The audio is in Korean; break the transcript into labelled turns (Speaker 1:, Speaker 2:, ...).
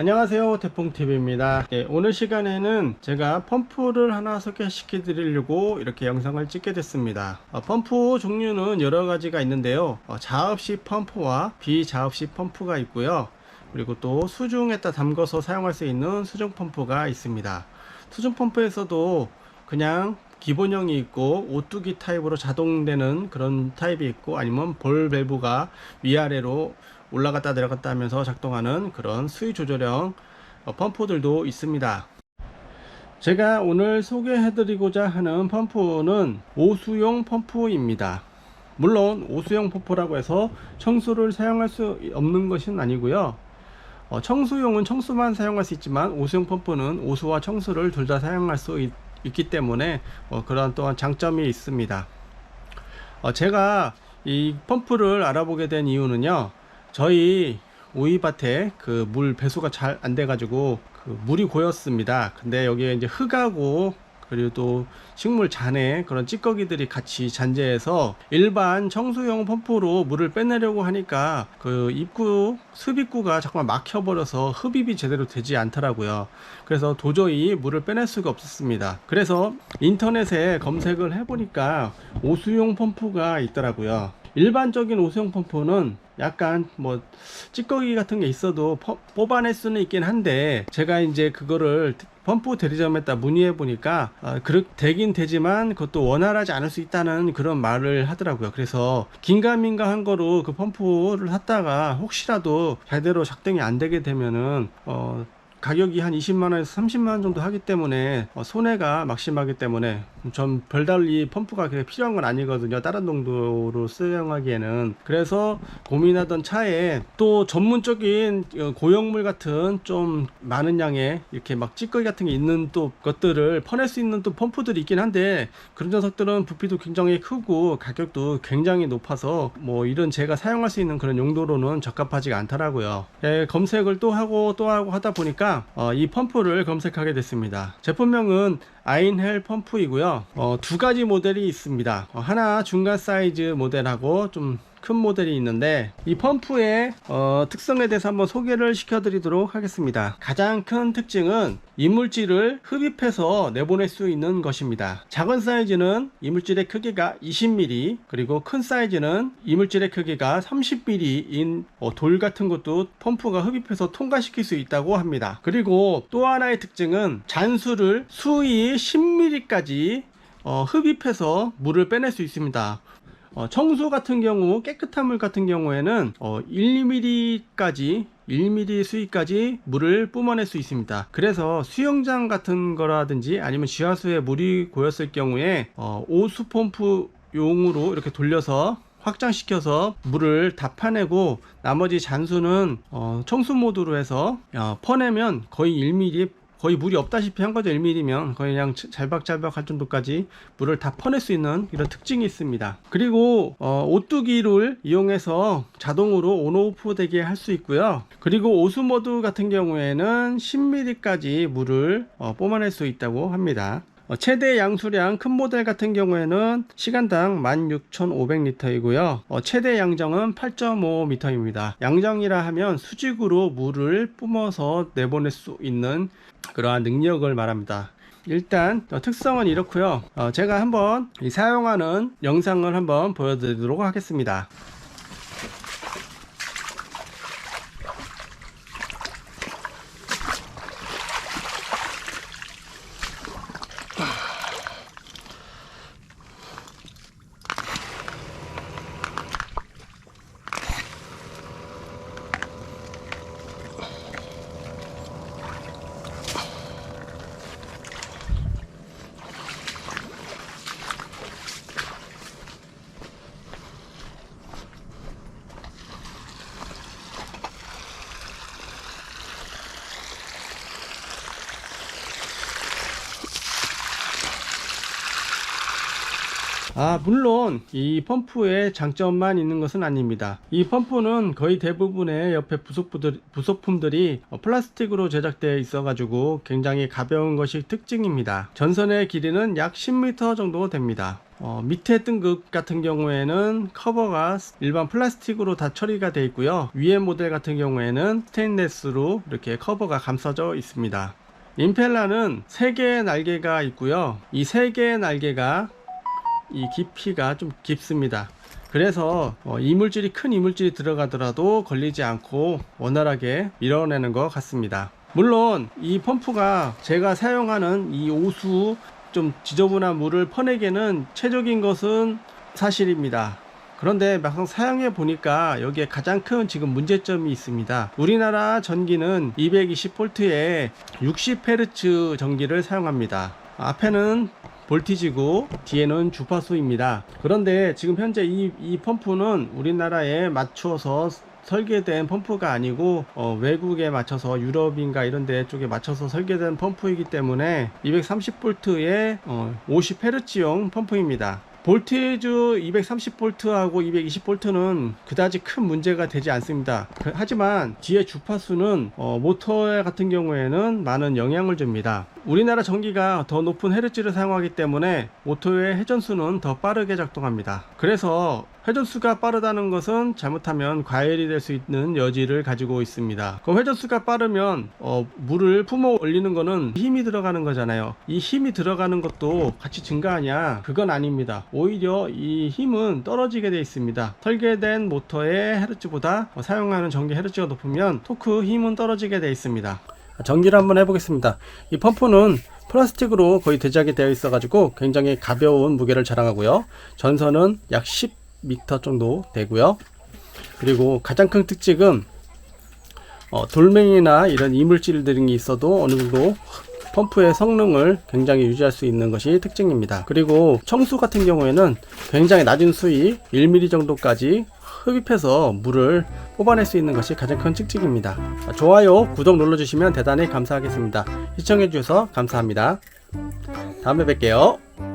Speaker 1: 안녕하세요, 태풍TV입니다. 오늘 시간에는 제가 펌프를 하나 소개시켜 드리려고 이렇게 영상을 찍게 됐습니다. 펌프 종류는 여러 가지가 있는데요, 자업식 펌프와 비자업식 펌프가 있고요, 그리고 또 수중에다 담궈서 사용할 수 있는 수중 펌프가 있습니다. 수중 펌프에서도 그냥 기본형이 있고 오뚜기 타입으로 자동되는 그런 타입이 있고, 아니면 볼 밸브가 위아래로 올라갔다 내려갔다 하면서 작동하는 그런 수위 조절형 펌프들도 있습니다. 제가 오늘 소개해 드리고자 하는 펌프는 오수용 펌프입니다. 물론 오수용 펌프라고 해서 청수를 사용할 수 없는 것은 아니고요, 청수용은 청수만 사용할 수 있지만 오수용 펌프는 오수와 청수를 둘 다 사용할 수 있기 때문에 그런 또한 장점이 있습니다. 제가 이 펌프를 알아보게 된 이유는요, 저희 오이밭에 그 물 배수가 잘 안 돼 가지고 그 물이 고였습니다. 근데 여기에 이제 흙하고 그리고 또 식물 잔에 그런 찌꺼기들이 같이 잔재해서 일반 청소용 펌프로 물을 빼내려고 하니까 그 입구 습입구가 자꾸만 막혀 버려서 흡입이 제대로 되지 않더라고요. 그래서 도저히 물을 빼낼 수가 없었습니다. 그래서 인터넷에 검색을 해 보니까 오수용 펌프가 있더라고요. 일반적인 오수용 펌프는 약간 뭐 찌꺼기 같은 게 있어도 뽑아낼 수는 있긴 한데, 제가 이제 그거를 펌프 대리점에다 문의해 보니까 그렇게 되긴 되지만 그것도 원활하지 않을 수 있다는 그런 말을 하더라고요. 그래서 긴가민가한 거로 그 펌프를 샀다가 혹시라도 제대로 작동이 안 되게 되면은 가격이 한 20만원에서 30만원 정도 하기 때문에 손해가 막심하기 때문에 전 별달리 펌프가 그렇게 필요한 건 아니거든요, 다른 용도로 사용하기에는. 그래서 고민하던 차에 또 전문적인 고형물 같은 좀 많은 양의 이렇게 막 찌꺼기 같은 게 있는 또 것들을 퍼낼 수 있는 또 펌프들이 있긴 한데, 그런 녀석들은 부피도 굉장히 크고 가격도 굉장히 높아서 뭐 이런 제가 사용할 수 있는 그런 용도로는 적합하지가 않더라고요. 검색을 또 하고 하다 보니까 이 펌프를 검색하게 됐습니다. 제품명은 아인헬 펌프이고요, 두 가지 모델이 있습니다. 하나 중간 사이즈 모델하고 좀 큰 모델이 있는데, 이 펌프의 특성에 대해서 한번 소개를 시켜 드리도록 하겠습니다. 가장 큰 특징은 이물질을 흡입해서 내보낼 수 있는 것입니다. 작은 사이즈는 이물질의 크기가 20mm, 그리고 큰 사이즈는 이물질의 크기가 30mm인 돌 같은 것도 펌프가 흡입해서 통과시킬 수 있다고 합니다. 그리고 또 하나의 특징은 잔수를 수위 10mm까지 흡입해서 물을 빼낼 수 있습니다. 청소 같은 경우, 깨끗한 물 같은 경우에는 1mm까지 1mm 수위까지 물을 뿜어낼 수 있습니다. 그래서 수영장 같은 거라든지 아니면 지하수에 물이 고였을 경우에 오수 펌프 용으로 이렇게 돌려서 확장시켜서 물을 다 파내고, 나머지 잔수는 청수 모드로 해서 퍼내면 거의 1mm, 거의 물이 없다시피 한 거죠. 1mm면 거의 그냥 잘박잘박 할 정도까지 물을 다 퍼낼 수 있는 이런 특징이 있습니다. 그리고 오뚜기를 이용해서 자동으로 온오프 되게 할 수 있고요. 그리고 오수 모드 같은 경우에는 10mm까지 물을 뿜어낼 수 있다고 합니다. 최대 양수량 큰 모델 같은 경우에는 시간당 16,500리터이고요. 최대 양정은 8.5m입니다. 양정이라 하면 수직으로 물을 뿜어서 내보낼 수 있는 그러한 능력을 말합니다. 일단 특성은 이렇고요. 제가 한번 사용하는 영상을 한번 보여드리도록 하겠습니다. 물론 이 펌프에 장점만 있는 것은 아닙니다. 이 펌프는 거의 대부분의 옆에 부속품들이 플라스틱으로 제작되어 있어 가지고 굉장히 가벼운 것이 특징입니다. 전선의 길이는 약 10m 정도 됩니다. 밑에 등급 같은 경우에는 커버가 일반 플라스틱으로 다 처리가 되어 있고요. 위에 모델 같은 경우에는 스테인레스로 이렇게 커버가 감싸져 있습니다. 임펠러는 3개의 날개가 있고요. 이 3개의 날개가 이 깊이가 좀 깊습니다. 그래서 이물질이 큰 이물질이 들어가더라도 걸리지 않고 원활하게 밀어내는 것 같습니다. 물론 이 펌프가 제가 사용하는 이 오수 좀 지저분한 물을 퍼내기에는 최적인 것은 사실입니다. 그런데 막상 사용해 보니까 여기에 가장 큰 지금 문제점이 있습니다. 우리나라 전기는 220V에 60Hz 전기를 사용합니다. 앞에는 볼티지고 뒤에는 주파수입니다. 그런데 지금 현재 이 펌프는 우리나라에 맞춰서 설계된 펌프가 아니고 외국에 맞춰서 유럽인가 이런 데 쪽에 맞춰서 설계된 펌프이기 때문에 230V에 50Hz용 펌프입니다. 볼테이지 230V하고 220V는 그다지 큰 문제가 되지 않습니다. 하지만 뒤에 주파수는 모터 같은 경우에는 많은 영향을 줍니다. 우리나라 전기가 더 높은 헤르츠를 사용하기 때문에 모터의 회전수는 더 빠르게 작동합니다. 그래서 회전수가 빠르다는 것은 잘못하면 과열이 될 수 있는 여지를 가지고 있습니다. 그럼 회전수가 빠르면 물을 품어 올리는 거는 힘이 들어가는 거잖아요. 이 힘이 들어가는 것도 같이 증가하냐? 그건 아닙니다. 오히려 이 힘은 떨어지게 되어 있습니다. 설계된 모터의 헤르츠보다 사용하는 전기 헤르츠가 높으면 토크 힘은 떨어지게 되어 있습니다. 전기를 한번 해보겠습니다. 이 펌프는 플라스틱으로 거의 제작이 되어 있어 가지고 굉장히 가벼운 무게를 자랑하고요. 전선은 약 10m 정도 되고요. 그리고 가장 큰 특징은 돌멩이나 이런 이물질들이 있어도 어느 정도 펌프의 성능을 굉장히 유지할 수 있는 것이 특징입니다. 그리고 청수 같은 경우에는 굉장히 낮은 수위 1mm 정도까지 흡입해서 물을 뽑아낼 수 있는 것이 가장 큰 특징입니다. 좋아요, 구독 눌러주시면 대단히 감사하겠습니다. 시청해주셔서 감사합니다. 다음에 뵐게요.